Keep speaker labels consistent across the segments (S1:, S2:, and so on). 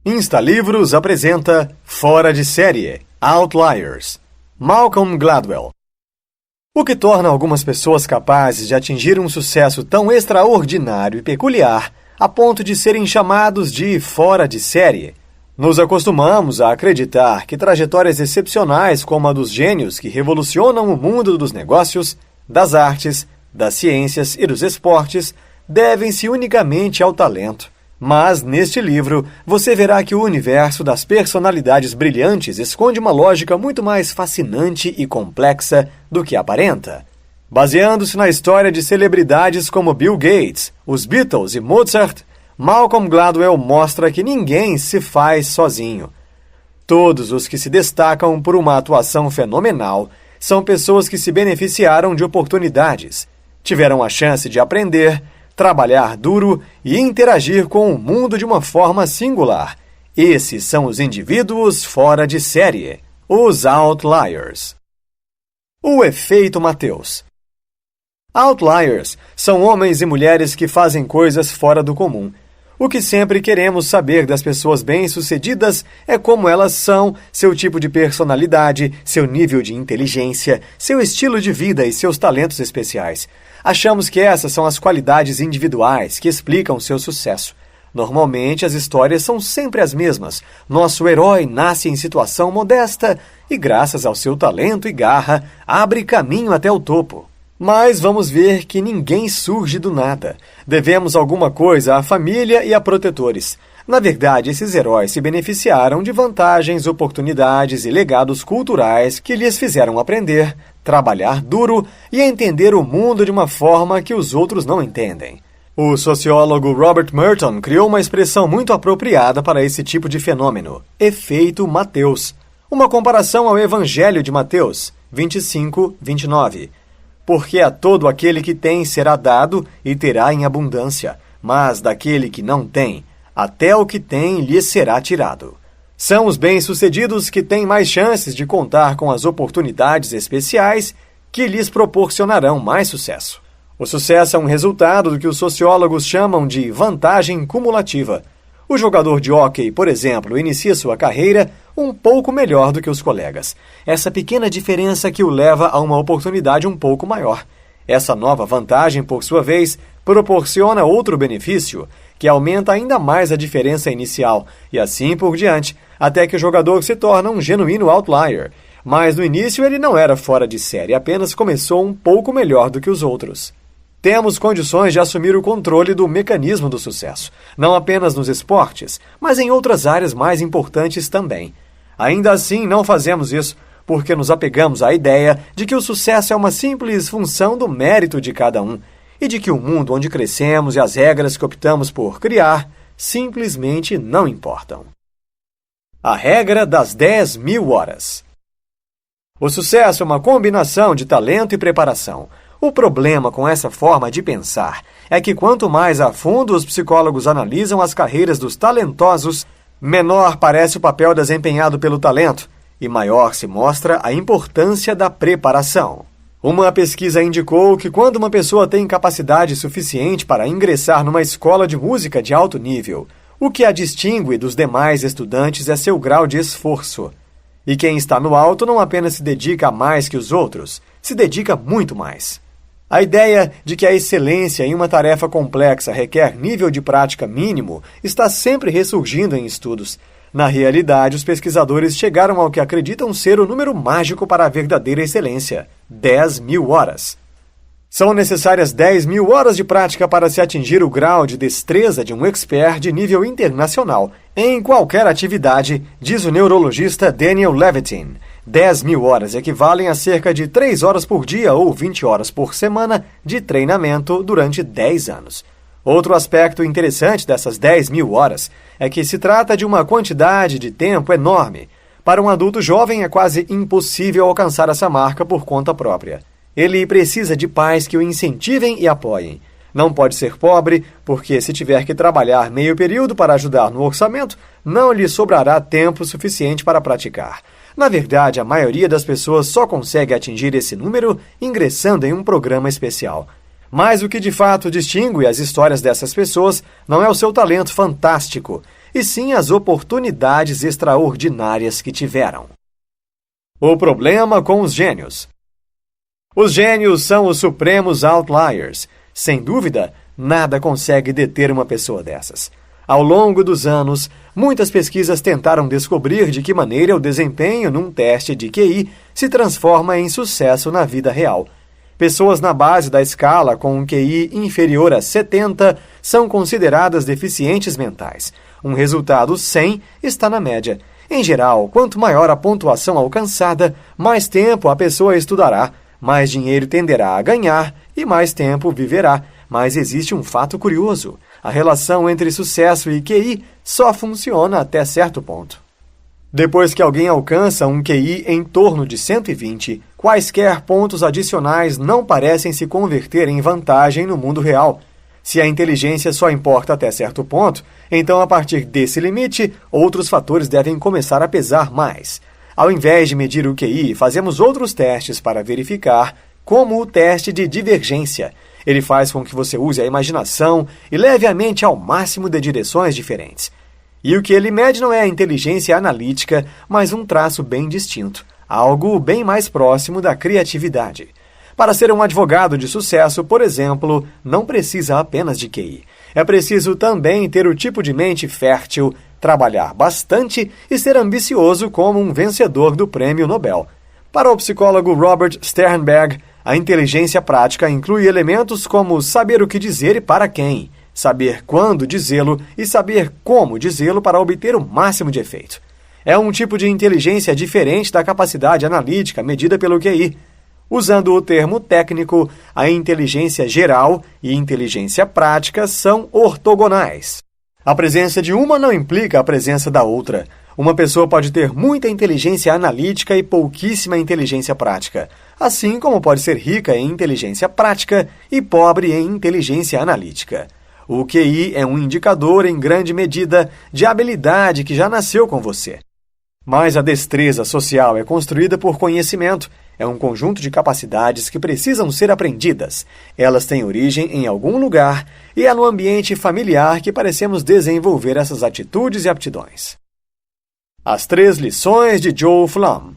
S1: Instalivros apresenta Fora de Série, Outliers, Malcolm Gladwell. O que torna algumas pessoas capazes de atingir um sucesso tão extraordinário e peculiar a ponto de serem chamados de fora de série? Nos acostumamos a acreditar que trajetórias excepcionais como a dos gênios que revolucionam o mundo dos negócios, das artes, das ciências e dos esportes devem-se unicamente ao talento. Mas, neste livro, você verá que o universo das personalidades brilhantes esconde uma lógica muito mais fascinante e complexa do que aparenta. Baseando-se na história de celebridades como Bill Gates, os Beatles e Mozart, Malcolm Gladwell mostra que ninguém se faz sozinho. Todos os que se destacam por uma atuação fenomenal são pessoas que se beneficiaram de oportunidades, tiveram a chance de aprender, trabalhar duro e interagir com o mundo de uma forma singular. Esses são os indivíduos fora de série, os outliers. O efeito Mateus. Outliers são homens e mulheres que fazem coisas fora do comum. O que sempre queremos saber das pessoas bem-sucedidas é como elas são, seu tipo de personalidade, seu nível de inteligência, seu estilo de vida e seus talentos especiais. Achamos que essas são as qualidades individuais que explicam seu sucesso. Normalmente, as histórias são sempre as mesmas. Nosso herói nasce em situação modesta e, graças ao seu talento e garra, abre caminho até o topo. Mas vamos ver que ninguém surge do nada. Devemos alguma coisa à família e a protetores. Na verdade, esses heróis se beneficiaram de vantagens, oportunidades e legados culturais que lhes fizeram aprender, trabalhar duro e entender o mundo de uma forma que os outros não entendem. O sociólogo Robert Merton criou uma expressão muito apropriada para esse tipo de fenômeno, efeito Mateus, uma comparação ao Evangelho de Mateus, 25:29. Porque a todo aquele que tem será dado e terá em abundância, mas daquele que não tem, até o que tem lhe será tirado. São os bem-sucedidos que têm mais chances de contar com as oportunidades especiais que lhes proporcionarão mais sucesso. O sucesso é um resultado do que os sociólogos chamam de vantagem cumulativa. O jogador de hóquei, por exemplo, inicia sua carreira um pouco melhor do que os colegas. Essa pequena diferença que o leva a uma oportunidade um pouco maior. Essa nova vantagem, por sua vez, proporciona outro benefício, que aumenta ainda mais a diferença inicial, e assim por diante, até que o jogador se torna um genuíno outlier. Mas no início ele não era fora de série, apenas começou um pouco melhor do que os outros. Temos condições de assumir o controle do mecanismo do sucesso, não apenas nos esportes, mas em outras áreas mais importantes também. Ainda assim, não fazemos isso porque nos apegamos à ideia de que o sucesso é uma simples função do mérito de cada um e de que o mundo onde crescemos e as regras que optamos por criar simplesmente não importam. A regra das 10.000 horas. O sucesso é uma combinação de talento e preparação. O problema com essa forma de pensar é que quanto mais a fundo os psicólogos analisam as carreiras dos talentosos, menor parece o papel desempenhado pelo talento e maior se mostra a importância da preparação. Uma pesquisa indicou que quando uma pessoa tem capacidade suficiente para ingressar numa escola de música de alto nível, o que a distingue dos demais estudantes é seu grau de esforço. E quem está no alto não apenas se dedica a mais que os outros, se dedica muito mais. A ideia de que a excelência em uma tarefa complexa requer nível de prática mínimo está sempre ressurgindo em estudos. Na realidade, os pesquisadores chegaram ao que acreditam ser o número mágico para a verdadeira excelência: 10.000 horas. São necessárias 10.000 horas de prática para se atingir o grau de destreza de um expert de nível internacional em qualquer atividade, diz o neurologista Daniel Levitin. 10.000 horas equivalem a cerca de 3 horas por dia ou 20 horas por semana de treinamento durante 10 anos. Outro aspecto interessante dessas 10.000 horas é que se trata de uma quantidade de tempo enorme. Para um adulto jovem é quase impossível alcançar essa marca por conta própria. Ele precisa de pais que o incentivem e apoiem. Não pode ser pobre, porque se tiver que trabalhar meio período para ajudar no orçamento, não lhe sobrará tempo suficiente para praticar. Na verdade, a maioria das pessoas só consegue atingir esse número ingressando em um programa especial. Mas o que de fato distingue as histórias dessas pessoas não é o seu talento fantástico, e sim as oportunidades extraordinárias que tiveram. O problema com os gênios. Os gênios são os supremos outliers. Sem dúvida, nada consegue deter uma pessoa dessas. Ao longo dos anos, muitas pesquisas tentaram descobrir de que maneira o desempenho num teste de QI se transforma em sucesso na vida real. Pessoas na base da escala com um QI inferior a 70 são consideradas deficientes mentais. Um resultado 100 está na média. Em geral, quanto maior a pontuação alcançada, mais tempo a pessoa estudará, mais dinheiro tenderá a ganhar e mais tempo viverá. Mas existe um fato curioso. A relação entre sucesso e QI só funciona até certo ponto. Depois que alguém alcança um QI em torno de 120, quaisquer pontos adicionais não parecem se converter em vantagem no mundo real. Se a inteligência só importa até certo ponto, então a partir desse limite, outros fatores devem começar a pesar mais. Ao invés de medir o QI, fazemos outros testes para verificar, como o teste de divergência. Ele faz com que você use a imaginação e leve a mente ao máximo de direções diferentes. E o que ele mede não é a inteligência analítica, mas um traço bem distinto, algo bem mais próximo da criatividade. Para ser um advogado de sucesso, por exemplo, não precisa apenas de QI. É preciso também ter o tipo de mente fértil, trabalhar bastante e ser ambicioso como um vencedor do Prêmio Nobel. Para o psicólogo Robert Sternberg, a inteligência prática inclui elementos como saber o que dizer e para quem, saber quando dizê-lo e saber como dizê-lo para obter o máximo de efeito. É um tipo de inteligência diferente da capacidade analítica medida pelo QI. Usando o termo técnico, a inteligência geral e inteligência prática são ortogonais. A presença de uma não implica a presença da outra. Uma pessoa pode ter muita inteligência analítica e pouquíssima inteligência prática, assim como pode ser rica em inteligência prática e pobre em inteligência analítica. O QI é um indicador, em grande medida, de habilidade que já nasceu com você. Mas a destreza social é construída por conhecimento. É um conjunto de capacidades que precisam ser aprendidas. Elas têm origem em algum lugar e é no ambiente familiar que parecemos desenvolver essas atitudes e aptidões. As 3 lições de Joe Flom.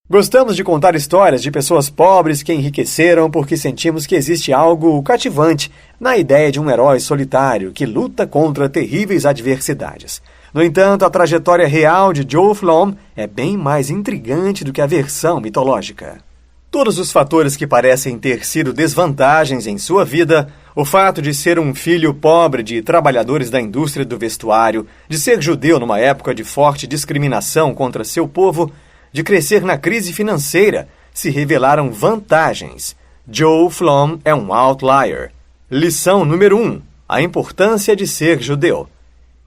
S1: Gostamos de contar histórias de pessoas pobres que enriqueceram porque sentimos que existe algo cativante na ideia de um herói solitário que luta contra terríveis adversidades. No entanto, a trajetória real de Joe Flom é bem mais intrigante do que a versão mitológica. Todos os fatores que parecem ter sido desvantagens em sua vida, o fato de ser um filho pobre de trabalhadores da indústria do vestuário, de ser judeu numa época de forte discriminação contra seu povo, de crescer na crise financeira, se revelaram vantagens. Joe Flom é um outlier. Lição número 1. A importância de ser judeu.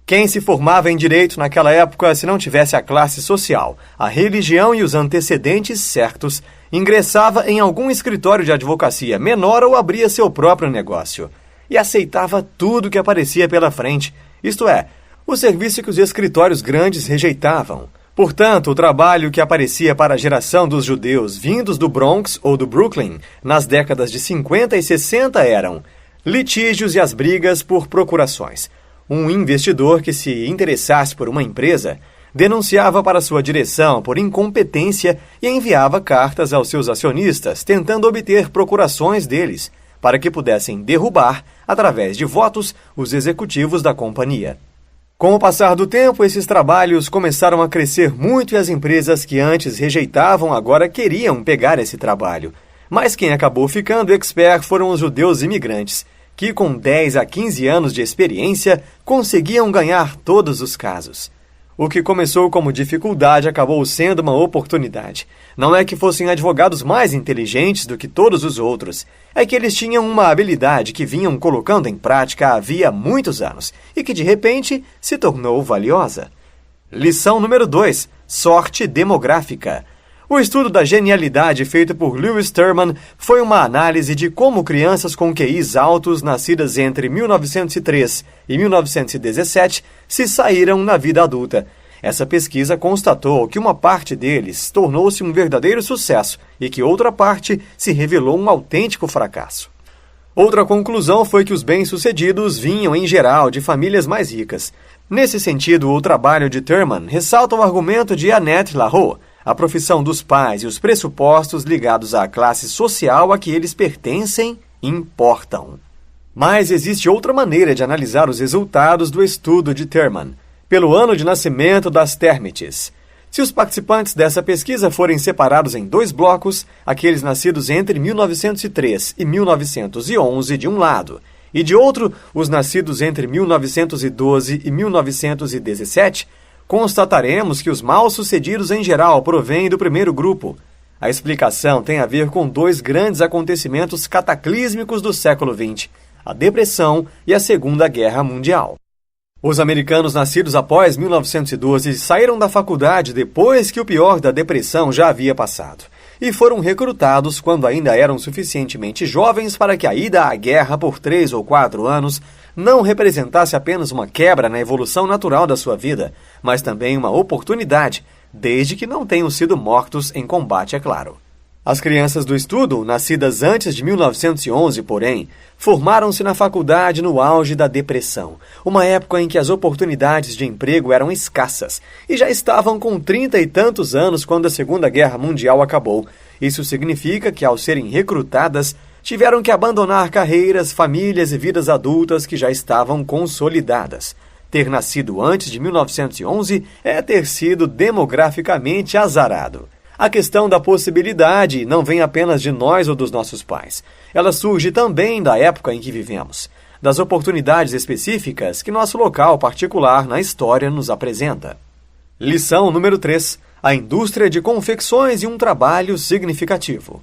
S1: Quem se formava em direito naquela época, se não tivesse a classe social, a religião e os antecedentes certos, ingressava em algum escritório de advocacia menor ou abria seu próprio negócio. E aceitava tudo que aparecia pela frente, isto é, o serviço que os escritórios grandes rejeitavam. Portanto, o trabalho que aparecia para a geração dos judeus vindos do Bronx ou do Brooklyn nas décadas de 50 e 60 eram litígios e as brigas por procurações. Um investidor que se interessasse por uma empresa denunciava para sua direção por incompetência e enviava cartas aos seus acionistas tentando obter procurações deles para que pudessem derrubar, através de votos, os executivos da companhia. Com o passar do tempo, esses trabalhos começaram a crescer muito e as empresas que antes rejeitavam agora queriam pegar esse trabalho. Mas quem acabou ficando expert foram os judeus imigrantes, que com 10 a 15 anos de experiência conseguiam ganhar todos os casos. O que começou como dificuldade acabou sendo uma oportunidade. Não é que fossem advogados mais inteligentes do que todos os outros, é que eles tinham uma habilidade que vinham colocando em prática havia muitos anos e que de repente se tornou valiosa. Lição número 2. Sorte demográfica. O estudo da genialidade feito por Lewis Terman foi uma análise de como crianças com QIs altos nascidas entre 1903 e 1917 se saíram na vida adulta. Essa pesquisa constatou que uma parte deles tornou-se um verdadeiro sucesso e que outra parte se revelou um autêntico fracasso. Outra conclusão foi que os bem-sucedidos vinham, em geral, de famílias mais ricas. Nesse sentido, o trabalho de Thurman ressalta o argumento de Annette Larroux, a profissão dos pais e os pressupostos ligados à classe social a que eles pertencem importam. Mas existe outra maneira de analisar os resultados do estudo de Thurman, pelo ano de nascimento das Termites. Se os participantes dessa pesquisa forem separados em dois blocos, aqueles nascidos entre 1903 e 1911 de um lado, e de outro, os nascidos entre 1912 e 1917, constataremos que os mal-sucedidos em geral provêm do primeiro grupo. A explicação tem a ver com dois grandes acontecimentos cataclísmicos do século XX, a Depressão e a Segunda Guerra Mundial. Os americanos nascidos após 1912 saíram da faculdade depois que o pior da depressão já havia passado e foram recrutados quando ainda eram suficientemente jovens para que a ida à guerra por 3 ou 4 anos não representasse apenas uma quebra na evolução natural da sua vida, mas também uma oportunidade, desde que não tenham sido mortos em combate, é claro. As crianças do estudo, nascidas antes de 1911, porém, formaram-se na faculdade no auge da depressão, uma época em que as oportunidades de emprego eram escassas, e já estavam com 30 e tantos anos quando a Segunda Guerra Mundial acabou. Isso significa que, ao serem recrutadas, tiveram que abandonar carreiras, famílias e vidas adultas que já estavam consolidadas. Ter nascido antes de 1911 é ter sido demograficamente azarado. A questão da possibilidade não vem apenas de nós ou dos nossos pais. Ela surge também da época em que vivemos, das oportunidades específicas que nosso local particular na história nos apresenta. Lição número 3. A indústria de confecções e um trabalho significativo.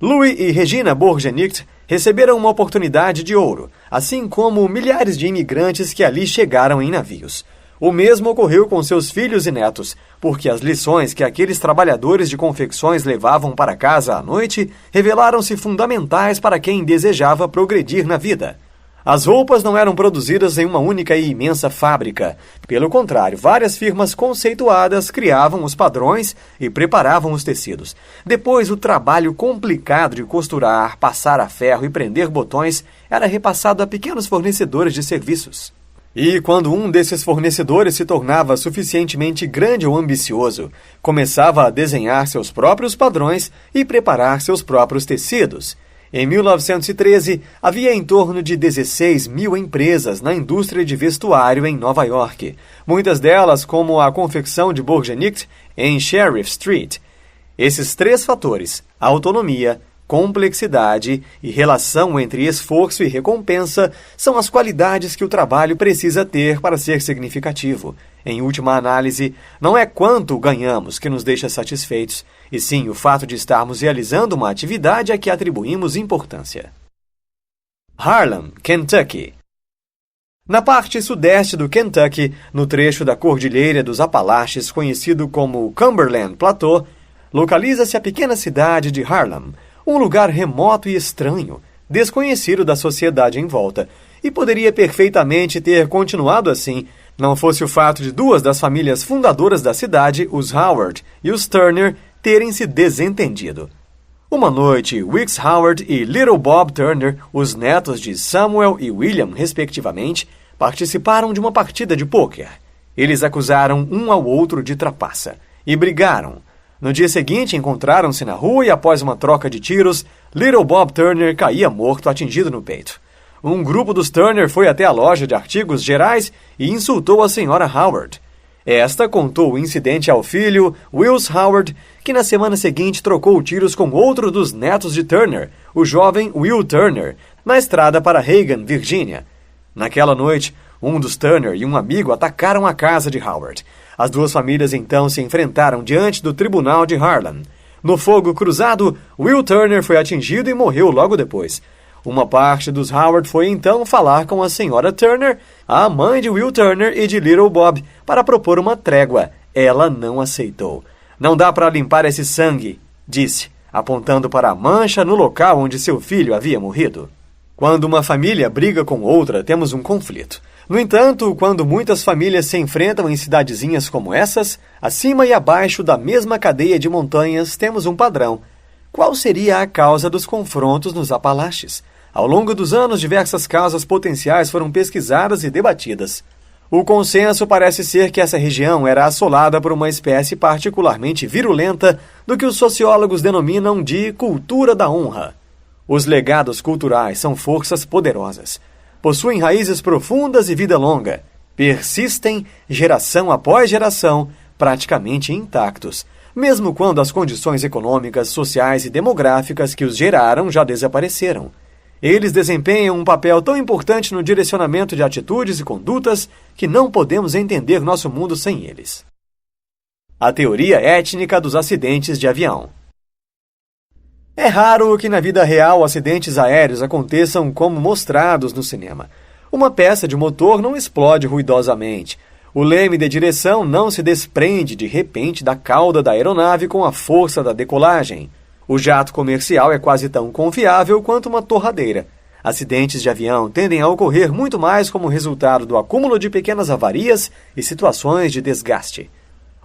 S1: Louis e Regina Bourgenicht receberam uma oportunidade de ouro, assim como milhares de imigrantes que ali chegaram em navios. O mesmo ocorreu com seus filhos e netos, porque as lições que aqueles trabalhadores de confecções levavam para casa à noite revelaram-se fundamentais para quem desejava progredir na vida. As roupas não eram produzidas em uma única e imensa fábrica. Pelo contrário, várias firmas conceituadas criavam os padrões e preparavam os tecidos. Depois, o trabalho complicado de costurar, passar a ferro e prender botões era repassado a pequenos fornecedores de serviços. E quando um desses fornecedores se tornava suficientemente grande ou ambicioso, começava a desenhar seus próprios padrões e preparar seus próprios tecidos. Em 1913, havia em torno de 16 mil empresas na indústria de vestuário em Nova York, muitas delas como a confecção de Bourgenicht em Sheriff Street. Esses três fatores, autonomia, complexidade e relação entre esforço e recompensa são as qualidades que o trabalho precisa ter para ser significativo. Em última análise, não é quanto ganhamos que nos deixa satisfeitos, e sim o fato de estarmos realizando uma atividade a que atribuímos importância. Harlem, Kentucky. Na parte sudeste do Kentucky, no trecho da Cordilheira dos Apalaches conhecido como Cumberland Plateau, localiza-se a pequena cidade de Harlem, um lugar remoto e estranho, desconhecido da sociedade em volta, e poderia perfeitamente ter continuado assim, não fosse o fato de duas das famílias fundadoras da cidade, os Howard e os Turner, terem se desentendido. Uma noite, Weeks Howard e Little Bob Turner, os netos de Samuel e William, respectivamente, participaram de uma partida de pôquer. Eles acusaram um ao outro de trapaça e brigaram. No dia seguinte, encontraram-se na rua e, após uma troca de tiros, Little Bob Turner caía morto, atingido no peito. Um grupo dos Turner foi até a loja de artigos gerais e insultou a senhora Howard. Esta contou o incidente ao filho, Wills Howard, que na semana seguinte trocou tiros com outro dos netos de Turner, o jovem Will Turner, na estrada para Reagan, Virgínia. Naquela noite, um dos Turner e um amigo atacaram a casa de Howard. As duas famílias então se enfrentaram diante do tribunal de Harlem. No fogo cruzado, Will Turner foi atingido e morreu logo depois. Uma parte dos Howard foi então falar com a senhora Turner, a mãe de Will Turner e de Little Bob, para propor uma trégua. Ela não aceitou. "Não dá para limpar esse sangue", disse, apontando para a mancha no local onde seu filho havia morrido. Quando uma família briga com outra, temos um conflito. No entanto, quando muitas famílias se enfrentam em cidadezinhas como essas, acima e abaixo da mesma cadeia de montanhas, temos um padrão. Qual seria a causa dos confrontos nos Apalaches? Ao longo dos anos, diversas causas potenciais foram pesquisadas e debatidas. O consenso parece ser que essa região era assolada por uma espécie particularmente virulenta do que os sociólogos denominam de cultura da honra. Os legados culturais são forças poderosas. Possuem raízes profundas e vida longa. Persistem, geração após geração, praticamente intactos, mesmo quando as condições econômicas, sociais e demográficas que os geraram já desapareceram. Eles desempenham um papel tão importante no direcionamento de atitudes e condutas que não podemos entender nosso mundo sem eles. A teoria étnica dos acidentes de avião. É raro que na vida real acidentes aéreos aconteçam como mostrados no cinema. Uma peça de motor não explode ruidosamente. O leme de direção não se desprende de repente da cauda da aeronave com a força da decolagem. O jato comercial é quase tão confiável quanto uma torradeira. Acidentes de avião tendem a ocorrer muito mais como resultado do acúmulo de pequenas avarias e situações de desgaste.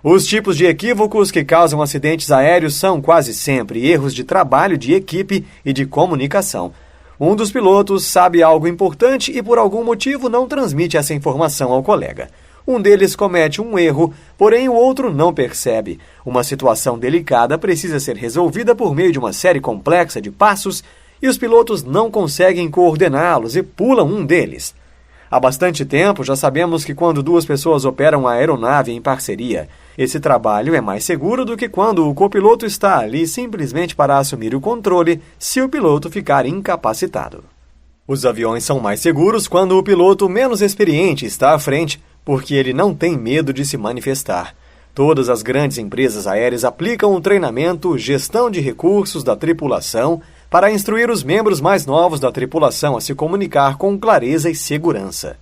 S1: Os tipos de equívocos que causam acidentes aéreos são quase sempre erros de trabalho de equipe e de comunicação. Um dos pilotos sabe algo importante e por algum motivo não transmite essa informação ao colega. Um deles comete um erro, porém o outro não percebe. Uma situação delicada precisa ser resolvida por meio de uma série complexa de passos e os pilotos não conseguem coordená-los e pulam um deles. Há bastante tempo já sabemos que quando duas pessoas operam a aeronave em parceria, esse trabalho é mais seguro do que quando o copiloto está ali simplesmente para assumir o controle se o piloto ficar incapacitado. Os aviões são mais seguros quando o piloto menos experiente está à frente, porque ele não tem medo de se manifestar. Todas as grandes empresas aéreas aplicam o treinamento, gestão de recursos da tripulação para instruir os membros mais novos da tripulação a se comunicar com clareza e segurança.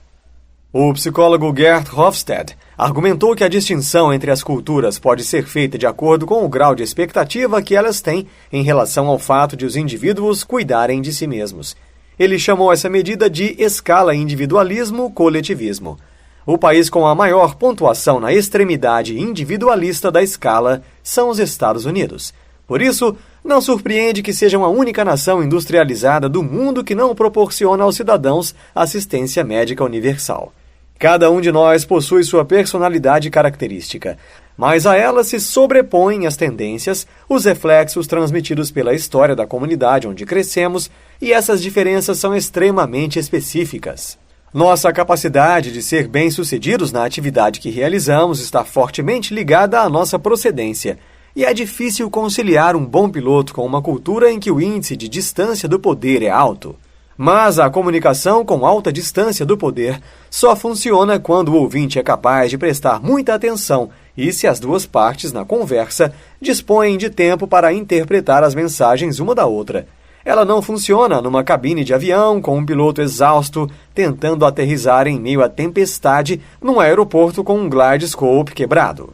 S1: O psicólogo Gerd Hofstede argumentou que a distinção entre as culturas pode ser feita de acordo com o grau de expectativa que elas têm em relação ao fato de os indivíduos cuidarem de si mesmos. Ele chamou essa medida de escala individualismo-coletivismo. O país com a maior pontuação na extremidade individualista da escala são os Estados Unidos. Por isso, não surpreende que sejam a única nação industrializada do mundo que não proporciona aos cidadãos assistência médica universal. Cada um de nós possui sua personalidade característica, mas a ela se sobrepõem as tendências, os reflexos transmitidos pela história da comunidade onde crescemos, e essas diferenças são extremamente específicas. Nossa capacidade de ser bem-sucedidos na atividade que realizamos está fortemente ligada à nossa procedência, e é difícil conciliar um bom piloto com uma cultura em que o índice de distância do poder é alto. Mas a comunicação com alta distância do poder só funciona quando o ouvinte é capaz de prestar muita atenção e se as duas partes na conversa dispõem de tempo para interpretar as mensagens uma da outra. Ela não funciona numa cabine de avião com um piloto exausto tentando aterrissar em meio à tempestade num aeroporto com um glidescope quebrado.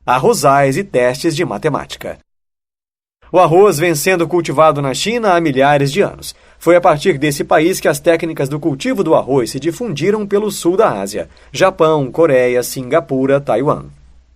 S1: Arrozais e testes de matemática. O arroz vem sendo cultivado na China há milhares de anos. Foi a partir desse país que as técnicas do cultivo do arroz se difundiram pelo sul da Ásia, Japão, Coreia, Singapura, Taiwan.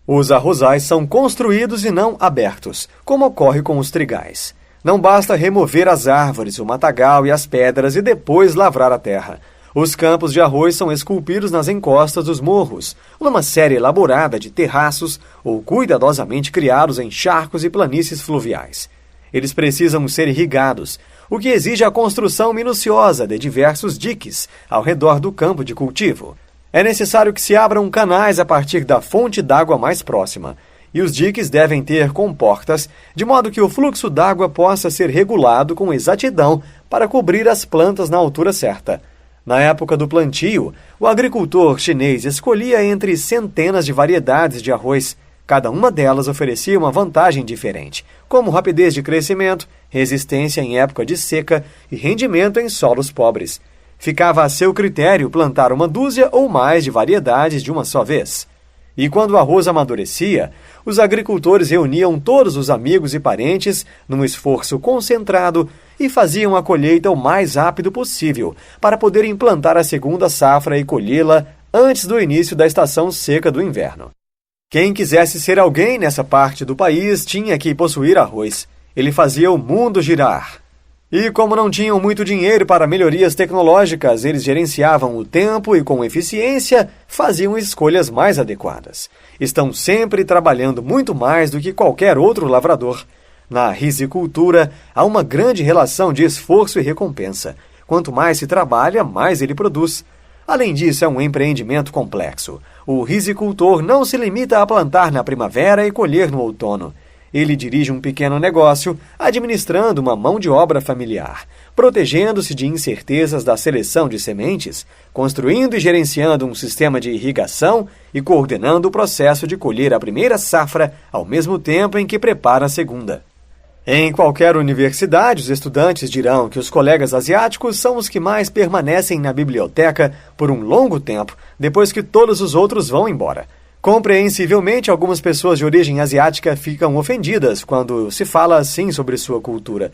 S1: Os arrozais são construídos e não abertos, como ocorre com os trigais. Não basta remover as árvores, o matagal e as pedras e depois lavrar a terra. Os campos de arroz são esculpidos nas encostas dos morros, numa série elaborada de terraços ou cuidadosamente criados em charcos e planícies fluviais. Eles precisam ser irrigados, o que exige a construção minuciosa de diversos diques ao redor do campo de cultivo. É necessário que se abram canais a partir da fonte d'água mais próxima, e os diques devem ter comportas, de modo que o fluxo d'água possa ser regulado com exatidão para cobrir as plantas na altura certa. Na época do plantio, o agricultor chinês escolhia entre centenas de variedades de arroz. Cada uma delas oferecia uma vantagem diferente, como rapidez de crescimento, resistência em época de seca e rendimento em solos pobres. Ficava a seu critério plantar uma dúzia ou mais de variedades de uma só vez. E quando o arroz amadurecia, os agricultores reuniam todos os amigos e parentes num esforço concentrado e faziam a colheita o mais rápido possível para poderem plantar a segunda safra e colhê-la antes do início da estação seca do inverno. Quem quisesse ser alguém nessa parte do país tinha que possuir arroz. Ele fazia o mundo girar. E como não tinham muito dinheiro para melhorias tecnológicas, eles gerenciavam o tempo e, com eficiência, faziam escolhas mais adequadas. Estão sempre trabalhando muito mais do que qualquer outro lavrador. Na risicultura, há uma grande relação de esforço e recompensa. Quanto mais se trabalha, mais ele produz. Além disso, é um empreendimento complexo. O risicultor não se limita a plantar na primavera e colher no outono. Ele dirige um pequeno negócio, administrando uma mão de obra familiar, protegendo-se de incertezas da seleção de sementes, construindo e gerenciando um sistema de irrigação e coordenando o processo de colher a primeira safra ao mesmo tempo em que prepara a segunda. Em qualquer universidade, os estudantes dirão que os colegas asiáticos são os que mais permanecem na biblioteca por um longo tempo, depois que todos os outros vão embora. Compreensivelmente, algumas pessoas de origem asiática ficam ofendidas quando se fala assim sobre sua cultura,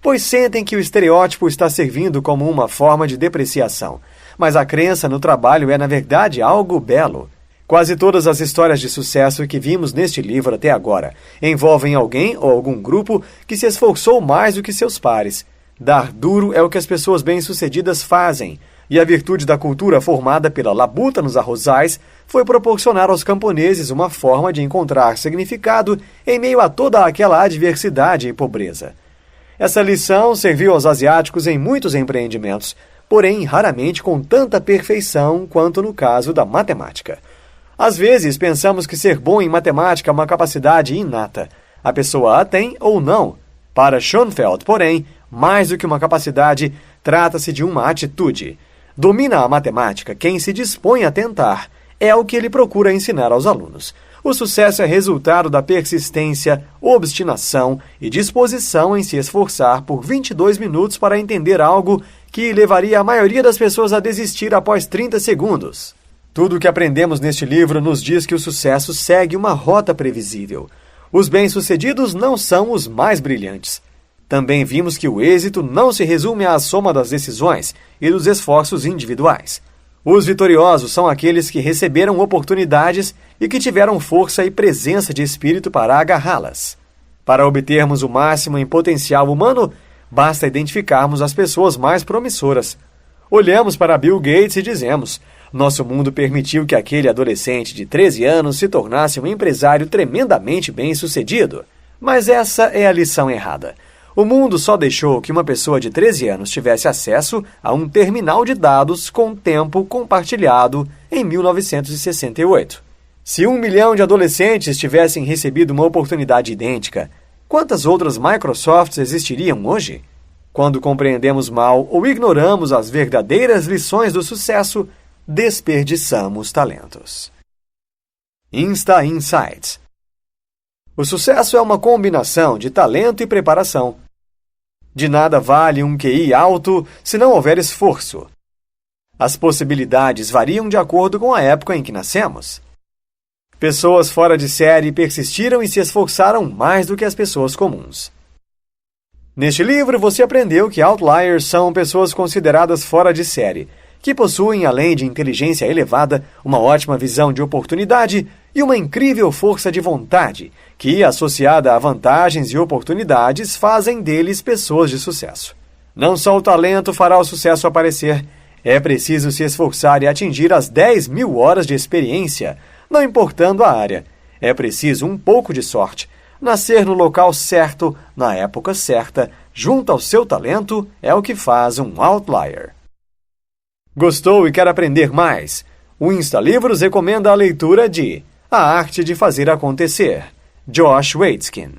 S1: pois sentem que o estereótipo está servindo como uma forma de depreciação. Mas a crença no trabalho é, na verdade, algo belo. Quase todas as histórias de sucesso que vimos neste livro até agora envolvem alguém ou algum grupo que se esforçou mais do que seus pares. Dar duro é o que as pessoas bem-sucedidas fazem, e a virtude da cultura formada pela labuta nos arrozais foi proporcionar aos camponeses uma forma de encontrar significado em meio a toda aquela adversidade e pobreza. Essa lição serviu aos asiáticos em muitos empreendimentos, porém raramente com tanta perfeição quanto no caso da matemática. Às vezes pensamos que ser bom em matemática é uma capacidade inata. A pessoa a tem ou não. Para Schoenfeld, porém, mais do que uma capacidade, trata-se de uma atitude. Domina a matemática quem se dispõe a tentar. É o que ele procura ensinar aos alunos. O sucesso é resultado da persistência, obstinação e disposição em se esforçar por 22 minutos para entender algo que levaria a maioria das pessoas a desistir após 30 segundos. Tudo o que aprendemos neste livro nos diz que o sucesso segue uma rota previsível. Os bem-sucedidos não são os mais brilhantes. Também vimos que o êxito não se resume à soma das decisões e dos esforços individuais. Os vitoriosos são aqueles que receberam oportunidades e que tiveram força e presença de espírito para agarrá-las. Para obtermos o máximo em potencial humano, basta identificarmos as pessoas mais promissoras. Olhamos para Bill Gates e dizemos: nosso mundo permitiu que aquele adolescente de 13 anos se tornasse um empresário tremendamente bem-sucedido. Mas essa é a lição errada. O mundo só deixou que uma pessoa de 13 anos tivesse acesso a um terminal de dados com tempo compartilhado em 1968. Se 1 milhão de adolescentes tivessem recebido uma oportunidade idêntica, quantas outras Microsofts existiriam hoje? Quando compreendemos mal ou ignoramos as verdadeiras lições do sucesso, desperdiçamos talentos. Insta Insights. O sucesso é uma combinação de talento e preparação. De nada vale um QI alto se não houver esforço. As possibilidades variam de acordo com a época em que nascemos. Pessoas fora de série persistiram e se esforçaram mais do que as pessoas comuns. Neste livro, você aprendeu que outliers são pessoas consideradas fora de série, que possuem, além de inteligência elevada, uma ótima visão de oportunidade e uma incrível força de vontade, que, associada a vantagens e oportunidades, fazem deles pessoas de sucesso. Não só o talento fará o sucesso aparecer, é preciso se esforçar e atingir as 10.000 horas de experiência, não importando a área. É preciso um pouco de sorte. Nascer no local certo, na época certa, junto ao seu talento, é o que faz um outlier. Gostou e quer aprender mais? O Insta Livros recomenda a leitura de A Arte de Fazer Acontecer, Josh Waitzkin.